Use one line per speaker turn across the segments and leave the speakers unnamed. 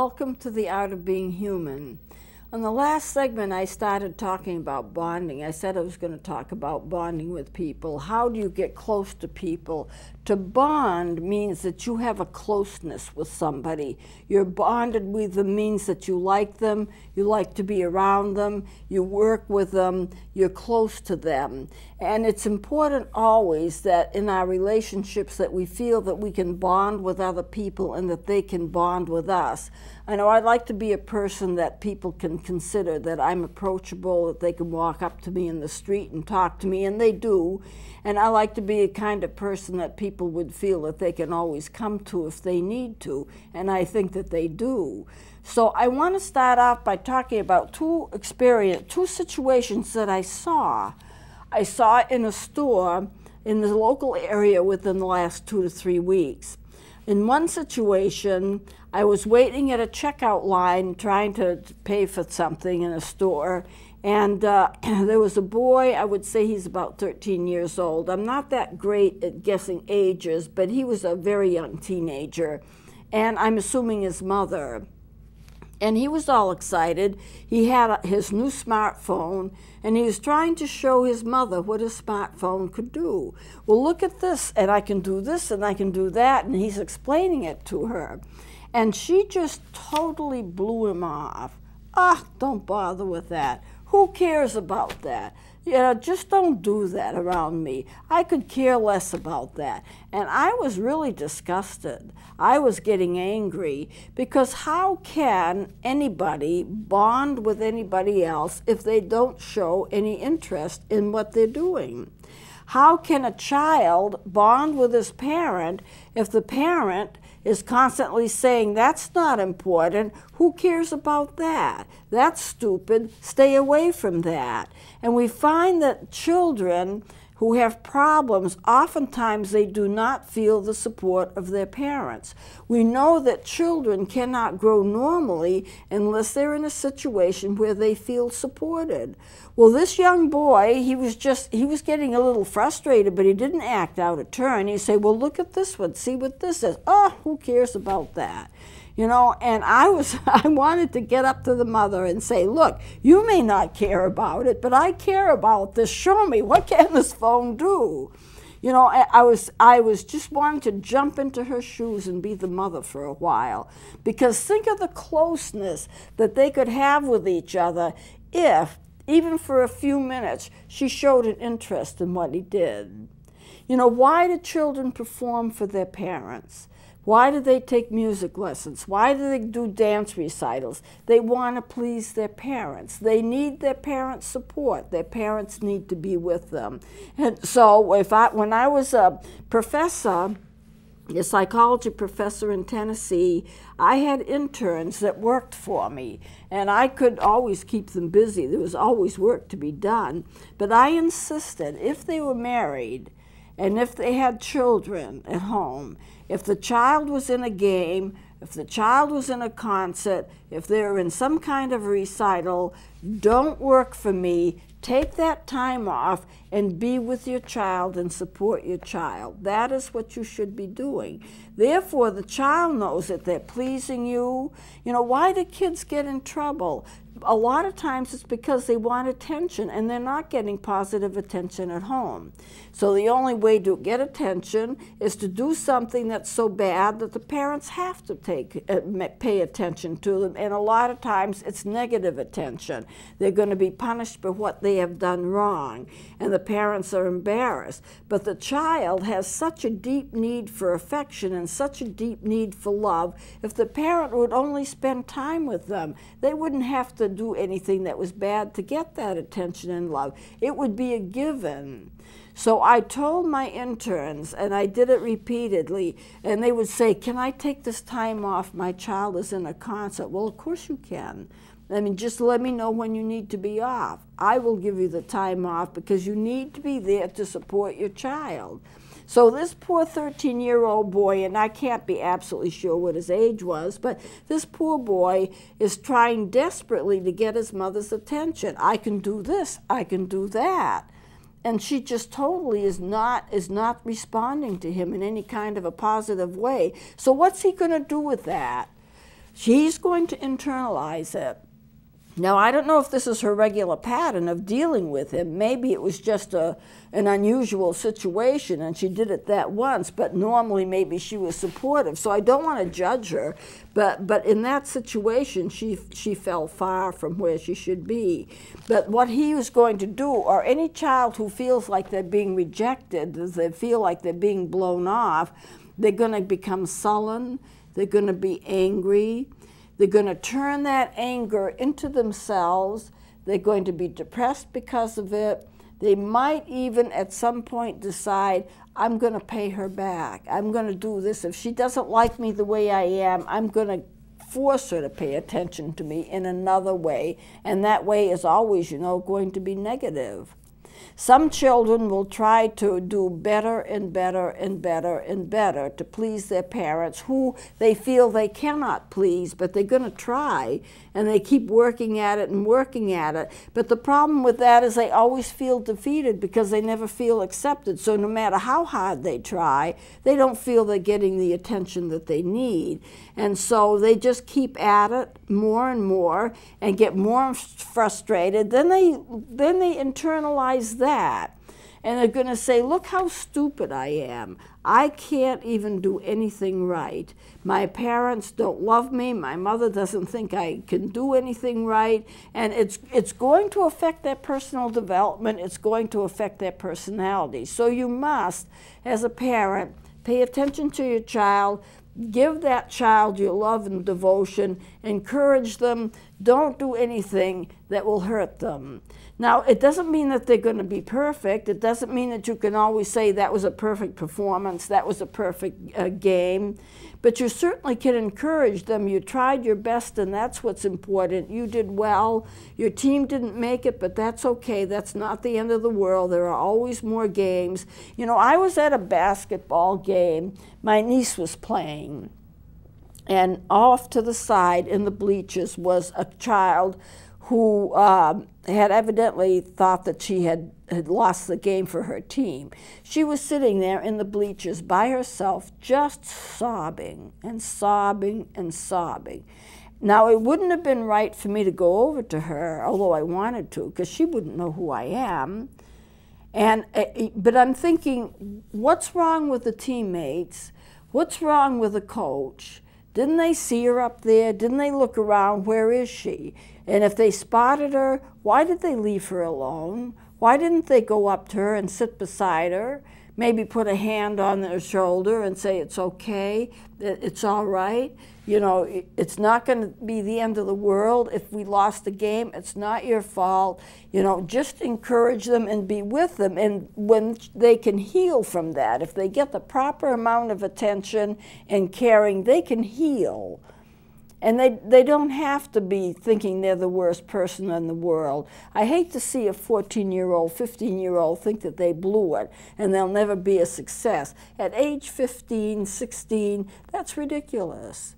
welcome to the Art of Being Human. On the last segment, I started talking about bonding. I said I was going to talk about bonding with people. How do you get close to people? To bond means that you have a closeness with somebody. You're bonded with them means that you like them, you like to be around them, you work with them, you're close to them. And it's important always that in our relationships that we feel that we can bond with other people and that they can bond with us. I know I'd like to be a person that people can consider, that I'm approachable, that they can walk up to me in the street and talk to me, and they do. And I like to be a kind of person that people would feel that they can always come to if they need to, and I think that they do. So I want to start off by talking about two situations that I saw. I saw it in a store in the local area within the last 2 to 3 weeks. In one situation, I was waiting at a checkout line trying to pay for something in a store, and there was a boy. I would say he's about 13 years old. I'm not that great at guessing ages, but he was a very young teenager, and I'm assuming his mother. And he was all excited. He had his new smartphone, and he was trying to show his mother what his smartphone could do. Well, look at this, and I can do this, and I can do that, and he's explaining it to her. And she just totally blew him off. Ah, don't bother with that. Who cares about that? You know, just don't do that around me. I could care less about that. And I was really disgusted. I was getting angry because how can anybody bond with anybody else if they don't show any interest in what they're doing? How can a child bond with his parent if the parent is constantly saying, that's not important, who cares about that? That's stupid, stay away from that. And we find that children who have problems, oftentimes they do not feel the support of their parents. We know that children cannot grow normally unless they're in a situation where they feel supported. Well, this young boy, he was getting a little frustrated, but he didn't act out of turn. He'd say, well, look at this one, see what this is. Oh, who cares about that? You know, and I wanted to get up to the mother and say, look, you may not care about it, but I care about this. Show me, what can this phone do? You know, I was just wanting to jump into her shoes and be the mother for a while. Because think of the closeness that they could have with each other if, even for a few minutes, she showed an interest in what he did. You know, why do children perform for their parents? Why do they take music lessons? Why do they do dance recitals? They want to please their parents. They need their parents' support. Their parents need to be with them. And so when I was a professor, a psychology professor in Tennessee, I had interns that worked for me, and I could always keep them busy. There was always work to be done. But I insisted, if they were married and if they had children at home, if the child was in a game, if the child was in a concert, if they were in some kind of recital, don't work for me. Take that time off and be with your child and support your child. That is what you should be doing. Therefore, the child knows that they're pleasing you. You know, why do kids get in trouble? A lot of times it's because they want attention and they're not getting positive attention at home. So the only way to get attention is to do something that's so bad that the parents have to pay attention to them. And a lot of times it's negative attention. They're going to be punished for what they have done wrong, and the parents are embarrassed. But the child has such a deep need for affection and such a deep need for love. If the parent would only spend time with them, they wouldn't have to do anything that was bad to get that attention and love. It would be a given. So I told my interns, and I did it repeatedly, and they would say, can I take this time off? My child is in a concert. Well, of course you can. I mean, just let me know when you need to be off. I will give you the time off because you need to be there to support your child. So this poor 13-year-old boy, and I can't be absolutely sure what his age was, but this poor boy is trying desperately to get his mother's attention. I can do this, I can do that. And she just totally is not responding to him in any kind of a positive way. So what's he going to do with that? She's going to internalize it. Now, I don't know if this is her regular pattern of dealing with him. Maybe it was just an unusual situation and she did it that once, but normally maybe she was supportive. So I don't want to judge her, but in that situation, she fell far from where she should be. But what he was going to do, or any child who feels like they're being rejected, they feel like they're being blown off, they're going to become sullen, they're going to be angry, they're going to turn that anger into themselves. They're going to be depressed because of it. They might even at some point decide, I'm going to pay her back. I'm going to do this. If she doesn't like me the way I am, I'm going to force her to pay attention to me in another way. And that way is always, you know, going to be negative. Some children will try to do better and better and better and better to please their parents, who they feel they cannot please, but they're going to try, and they keep working at it and working at it. But the problem with that is they always feel defeated because they never feel accepted. So no matter how hard they try, they don't feel they're getting the attention that they need. And so they just keep at it more and more and get more frustrated. Then they internalize that. And they're going to say, look how stupid I am. I can't even do anything right. My parents don't love me. My mother doesn't think I can do anything right. And it's going to affect their personal development. It's going to affect their personality. So you must, as a parent, pay attention to your child. Give that child your love and devotion. Encourage them. Don't do anything that will hurt them. Now, it doesn't mean that they're going to be perfect. It doesn't mean that you can always say that was a perfect performance, that was a perfect game. But you certainly can encourage them. You tried your best, and that's what's important. You did well. Your team didn't make it, but that's okay. That's not the end of the world. There are always more games. You know, I was at a basketball game. My niece was playing. And off to the side in the bleachers was a child who had evidently thought that she had lost the game for her team. She was sitting there in the bleachers by herself, just sobbing and sobbing and sobbing. Now, it wouldn't have been right for me to go over to her, although I wanted to, because she wouldn't know who I am. But I'm thinking, what's wrong with the teammates? What's wrong with the coach? Didn't they see her up there? Didn't they look around? Where is she? And if they spotted her, why did they leave her alone? Why didn't they go up to her and sit beside her? Maybe put a hand on her shoulder and say, it's okay, it's all right. You know, it's not going to be the end of the world if we lost the game. It's not your fault. You know, just encourage them and be with them. And when they can heal from that, if they get the proper amount of attention and caring, they can heal. And they don't have to be thinking they're the worst person in the world. I hate to see a 14-year-old, 15-year-old think that they blew it and they'll never be a success. At age 15, 16, that's ridiculous.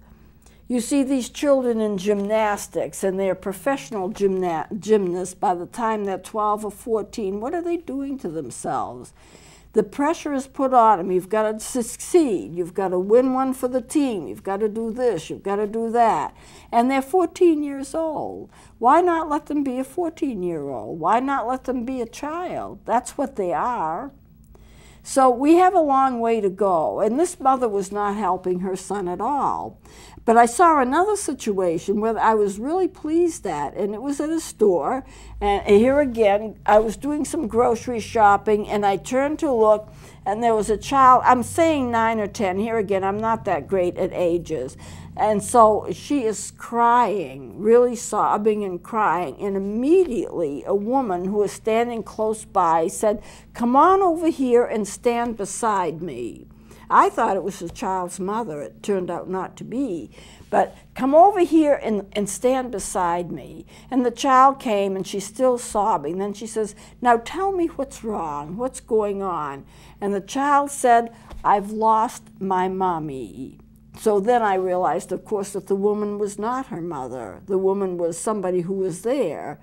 You see these children in gymnastics, and they're professional gymnasts by the time they're 12 or 14. What are they doing to themselves? The pressure is put on them. You've got to succeed. You've got to win one for the team. You've got to do this. You've got to do that. And they're 14 years old. Why not let them be a 14-year-old? Why not let them be a child? That's what they are. So we have a long way to go. And this mother was not helping her son at all. But I saw another situation where I was really pleased at, and it was at a store. And here again, I was doing some grocery shopping, and I turned to look, and there was a child. I'm saying 9 or 10. Here again, I'm not that great at ages. And so she is crying, really sobbing and crying. And immediately, a woman who was standing close by said, "Come on over here and stand beside me." I thought it was the child's mother. It turned out not to be. But come over here and stand beside me. And the child came, and she's still sobbing. Then she says, "Now tell me what's wrong. What's going on?" And the child said, "I've lost my mommy." So then I realized, of course, that the woman was not her mother. The woman was somebody who was there.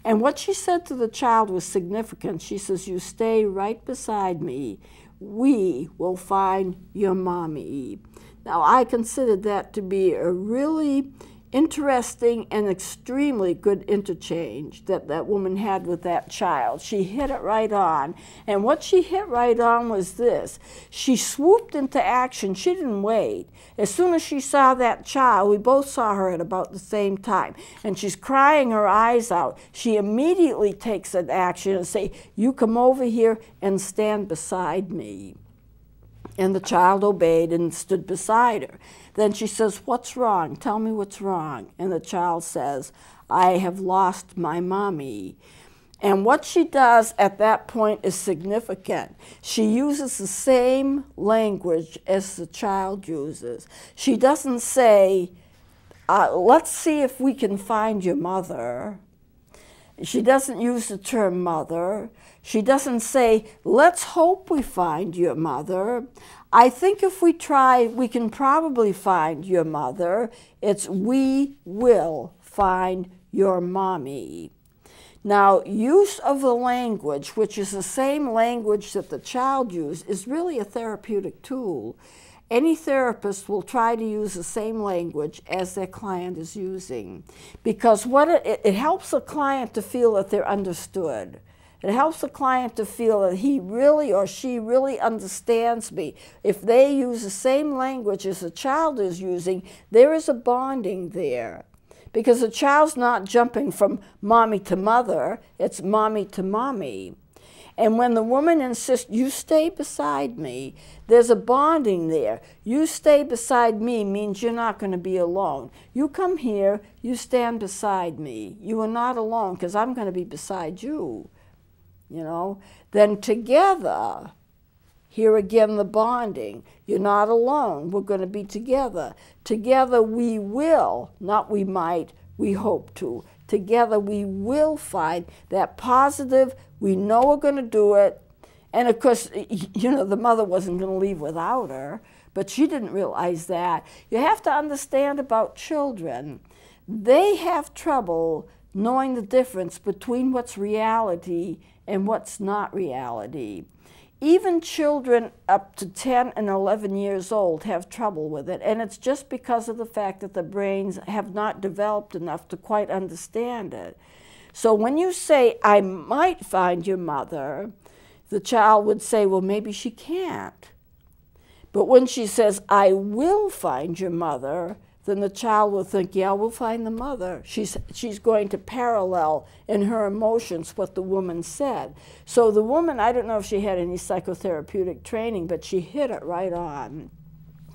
And what she said to the child was significant. She says, "You stay right beside me. We will find your mommy." Now, I considered that to be a really interesting and extremely good interchange that that woman had with that child. She hit it right on. And what she hit right on was this. She swooped into action. She didn't wait. As soon as she saw that child, we both saw her at about the same time, and she's crying her eyes out, she immediately takes an action and say, you come over here and stand beside me. And the child obeyed and stood beside her. Then she says, what's wrong? Tell me what's wrong. And the child says, I have lost my mommy. And what she does at that point is significant. She uses the same language as the child uses. She doesn't say, let's see if we can find your mother. She doesn't use the term mother. She doesn't say, let's hope we find your mother. I think if we try, we can probably find your mother. It's we will find your mommy. Now, use of the language, which is the same language that the child used, is really a therapeutic tool. Any therapist will try to use the same language as their client is using, because what it helps the client to feel that they're understood. It helps the client to feel that he really or she really understands me. If they use the same language as the child is using, there is a bonding there. Because the child's not jumping from mommy to mother, it's mommy to mommy. And when the woman insists, you stay beside me, there's a bonding there. You stay beside me means you're not going to be alone. You come here, you stand beside me. You are not alone because I'm going to be beside you. You know, then together, here again the bonding. You're not alone. We're going to be together. Together we will, not we might, we hope to. Together we will find that positive, we know we're going to do it. And of course, you know, the mother wasn't going to leave without her, but she didn't realize that. You have to understand about children. They have trouble knowing the difference between what's reality and what's not reality. Even children up to 10 and 11 years old have trouble with it, and it's just because of the fact that the brains have not developed enough to quite understand it. So when you say, I might find your mother, the child would say, well, maybe she can't. But when she says, I will find your mother, then the child will think, yeah, we'll find the mother. She's going to parallel in her emotions what the woman said. So the woman, I don't know if she had any psychotherapeutic training, but she hit it right on.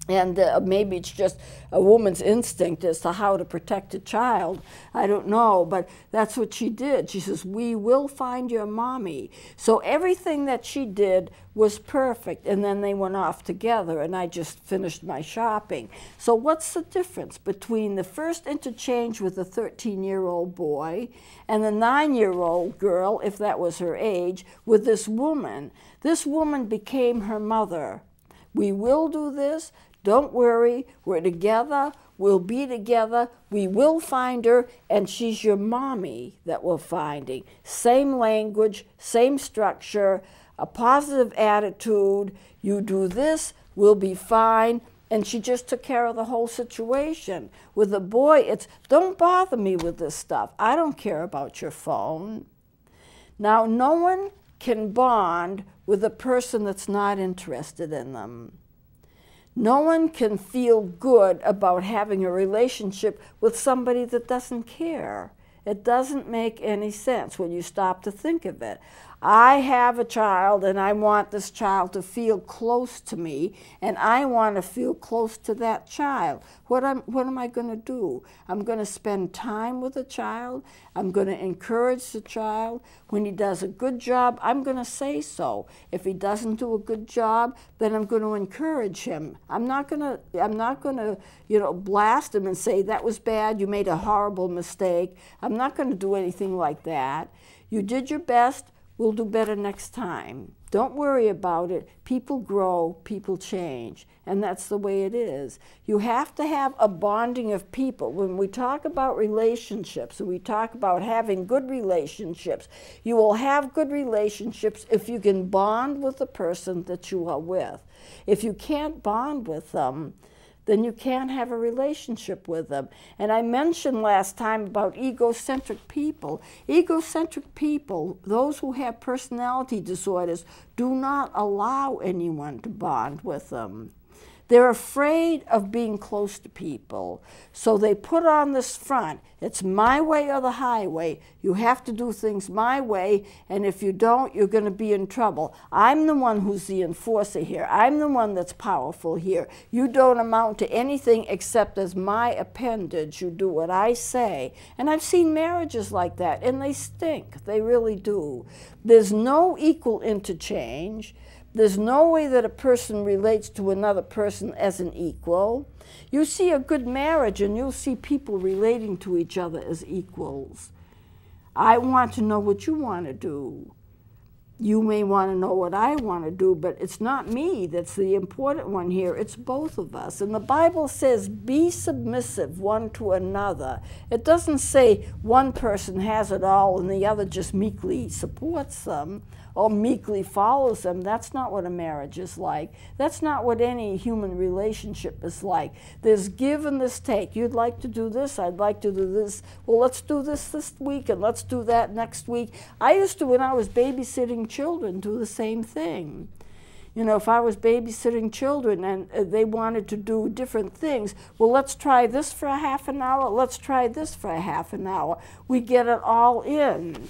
And maybe it's just a woman's instinct as to how to protect a child. I don't know, but that's what she did. She says, we will find your mommy. So everything that she did was perfect, and then they went off together, and I just finished my shopping. So what's the difference between the first interchange with the 13-year-old boy and the 9-year-old girl, if that was her age, with this woman? This woman became her mother. We will do this. Don't worry, we're together, we'll be together, we will find her, and she's your mommy that we're finding. Same language, same structure, a positive attitude, you do this, we'll be fine, and she just took care of the whole situation. With the boy, it's, don't bother me with this stuff. I don't care about your phone. Now, no one can bond with a person that's not interested in them. No one can feel good about having a relationship with somebody that doesn't care. It doesn't make any sense when you stop to think of it. I have a child, and I want this child to feel close to me, and I want to feel close to that child. What am I going to do? I'm going to spend time with the child. I'm going to encourage the child. When he does a good job, I'm going to say so. If he doesn't do a good job, then I'm going to encourage him. I'm not going to, you know, blast him and say, that was bad, you made a horrible mistake. I'm not going to do anything like that. You did your best. We'll do better next time. Don't worry about it. People grow, people change, and that's the way it is. You have to have a bonding of people. When we talk about relationships, and we talk about having good relationships, you will have good relationships if you can bond with the person that you are with. If you can't bond with them, then you can't have a relationship with them. And I mentioned last time about egocentric people. Egocentric people, those who have personality disorders, do not allow anyone to bond with them. They're afraid of being close to people. So they put on this front. It's my way or the highway. You have to do things my way, and if you don't, you're going to be in trouble. I'm the one who's the enforcer here. I'm the one that's powerful here. You don't amount to anything except as my appendage. You do what I say. And I've seen marriages like that, and they stink. They really do. There's no equal interchange. There's no way that a person relates to another person as an equal. You see a good marriage and you'll see people relating to each other as equals. I want to know what you want to do. You may want to know what I want to do, but it's not me that's the important one here. It's both of us. And the Bible says, be submissive one to another. It doesn't say one person has it all and the other just meekly supports them or meekly follows them. That's not what a marriage is like. That's not what any human relationship is like. There's give and this take. You'd like to do this, I'd like to do this. Well, let's do this week and let's do that next week. I used to, when I was babysitting children, do the same thing. You know, if I was babysitting children and they wanted to do different things, well, let's try this for a half an hour, let's try this for a half an hour. We get it all in.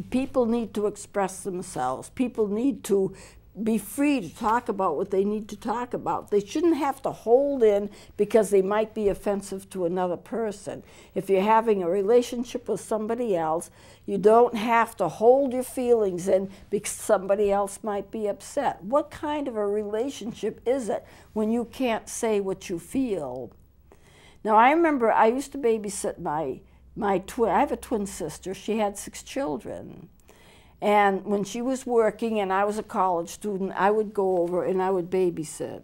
People need to express themselves. People need to be free to talk about what they need to talk about. They shouldn't have to hold in because they might be offensive to another person. If you're having a relationship with somebody else, you don't have to hold your feelings in because somebody else might be upset. What kind of a relationship is it when you can't say what you feel? Now, I remember I used to babysit my twin. I have a twin sister. She had 6 children. And when she was working and I was a college student, I would go over and I would babysit.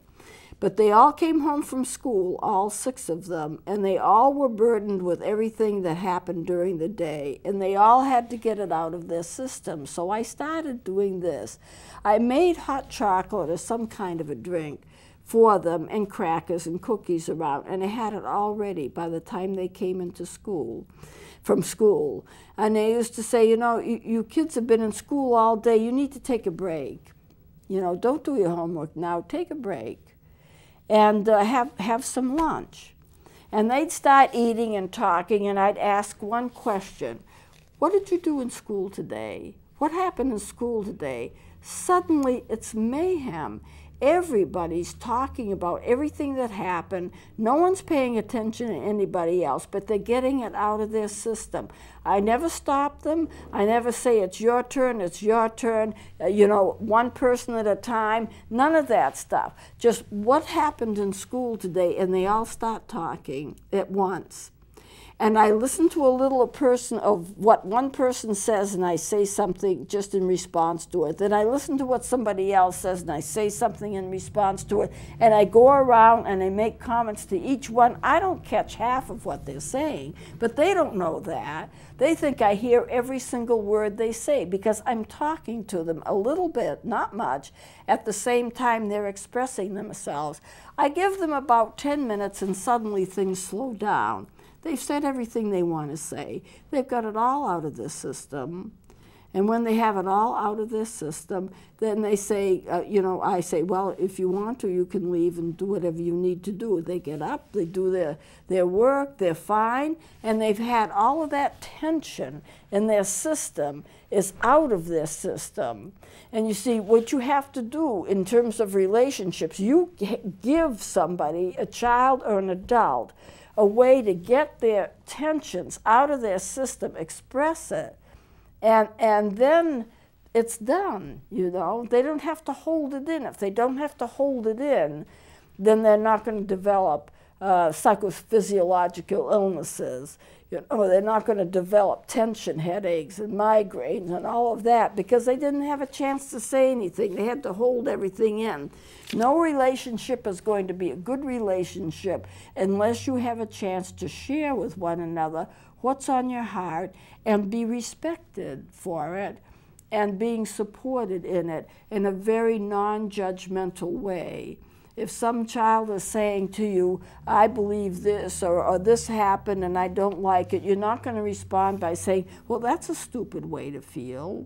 But they all came home from school, all 6 of them, and they all were burdened with everything that happened during the day, and they all had to get it out of their system. So I started doing this. I made hot chocolate or some kind of a drink for them, and crackers and cookies around, and I had it all ready by the time they came into school, from school. And they used to say, you know, you kids have been in school all day, you need to take a break. You know, don't do your homework now, take a break. And have some lunch. And they'd start eating and talking, and I'd ask one question. What did you do in school today? What happened in school today? Suddenly, it's mayhem. Everybody's talking about everything that happened. No one's paying attention to anybody else, but they're getting it out of their system. I never stop them. I never say it's your turn, you know, one person at a time. None of that stuff. Just what happened in school today, and they all start talking at once. And I listen to a little person of what one person says, and I say something just in response to it. Then I listen to what somebody else says, and I say something in response to it. And I go around and I make comments to each one. I don't catch half of what they're saying, but they don't know that. They think I hear every single word they say because I'm talking to them a little bit, not much, at the same time they're expressing themselves. I give them about 10 minutes and suddenly things slow down. They've said everything they want to say. They've got it all out of their system. And when they have it all out of their system, then they say, you know, I say, well, if you want to, you can leave and do whatever you need to do. They get up, they do their work, they're fine, and they've had all of that tension in their system is out of their system. And you see, what you have to do in terms of relationships, you give somebody, a child or an adult, a way to get their tensions out of their system, express it, and then it's done, you know. They don't have to hold it in. If they don't have to hold it in, then they're not going to develop psychophysiological illnesses. You know, they're not going to develop tension headaches and migraines and all of that because they didn't have a chance to say anything. They had to hold everything in. No relationship is going to be a good relationship unless you have a chance to share with one another what's on your heart and be respected for it and being supported in it in a very non-judgmental way. If some child is saying to you, I believe this, or this happened and I don't like it, you're not going to respond by saying, well, that's a stupid way to feel.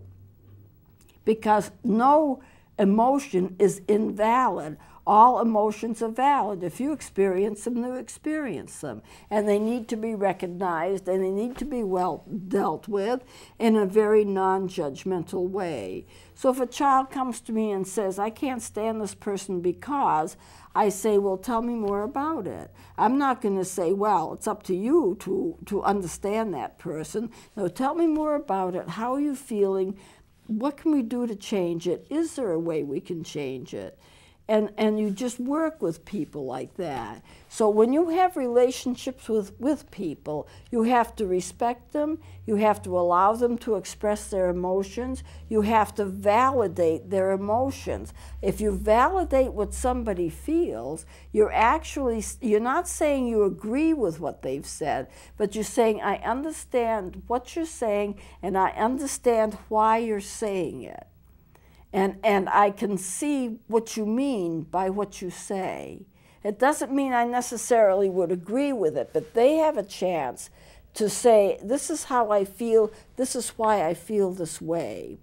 Because no emotion is invalid. All emotions are valid. If you experience them, you experience them. And they need to be recognized, and they need to be well dealt with in a very non-judgmental way. So if a child comes to me and says, I can't stand this person because, I say, well, tell me more about it. I'm not going to say, well, it's up to you to understand that person. No, tell me more about it. How are you feeling? What can we do to change it? Is there a way we can change it? And you just work with people like that. So when you have relationships with people, you have to respect them, you have to allow them to express their emotions, you have to validate their emotions. If you validate what somebody feels, you're not saying you agree with what they've said, but you're saying, I understand what you're saying, and I understand why you're saying it. And I can see what you mean by what you say. It doesn't mean I necessarily would agree with it, but they have a chance to say, this is how I feel, this is why I feel this way.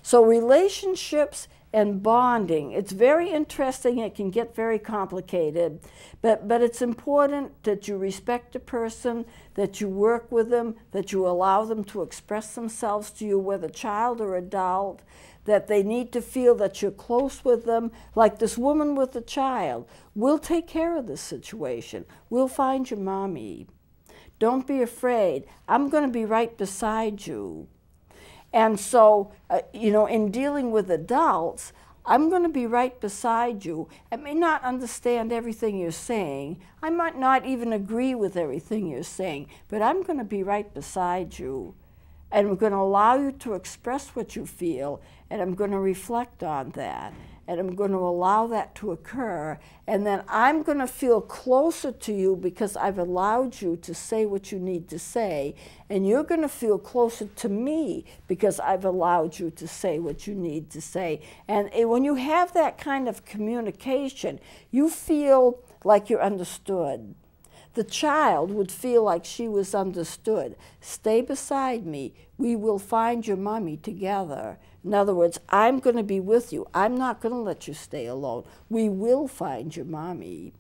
So relationships and bonding, it's very interesting, it can get very complicated, but it's important that you respect a person, that you work with them, that you allow them to express themselves to you, whether child or adult, that they need to feel that you're close with them, like this woman with the child. We'll take care of this situation. We'll find your mommy. Don't be afraid. I'm going to be right beside you. And so, in dealing with adults, I'm going to be right beside you. I may not understand everything you're saying. I might not even agree with everything you're saying, but I'm going to be right beside you. And I'm going to allow you to express what you feel, and I'm going to reflect on that, and I'm going to allow that to occur, and then I'm going to feel closer to you because I've allowed you to say what you need to say, and you're going to feel closer to me because I've allowed you to say what you need to say. And when you have that kind of communication, you feel like you're understood. The child would feel like she was understood. Stay beside me. We will find your mommy together. In other words, I'm going to be with you. I'm not going to let you stay alone. We will find your mommy.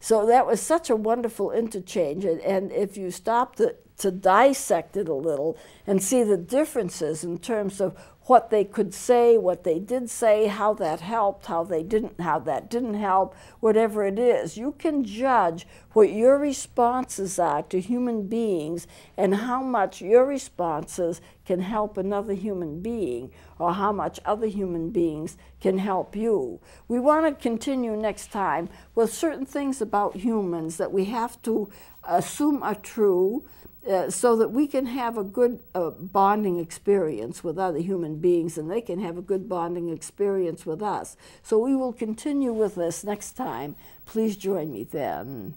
So that was such a wonderful interchange. And if you stop to dissect it a little and see the differences in terms of what they could say, what they did say, how that helped, how that didn't help, whatever it is, you can judge what your responses are to human beings and how much your responses can help another human being or how much other human beings can help you. We want to continue next time with certain things about humans that we have to assume are true, so that we can have a good bonding experience with other human beings and they can have a good bonding experience with us. So we will continue with this next time. Please join me then.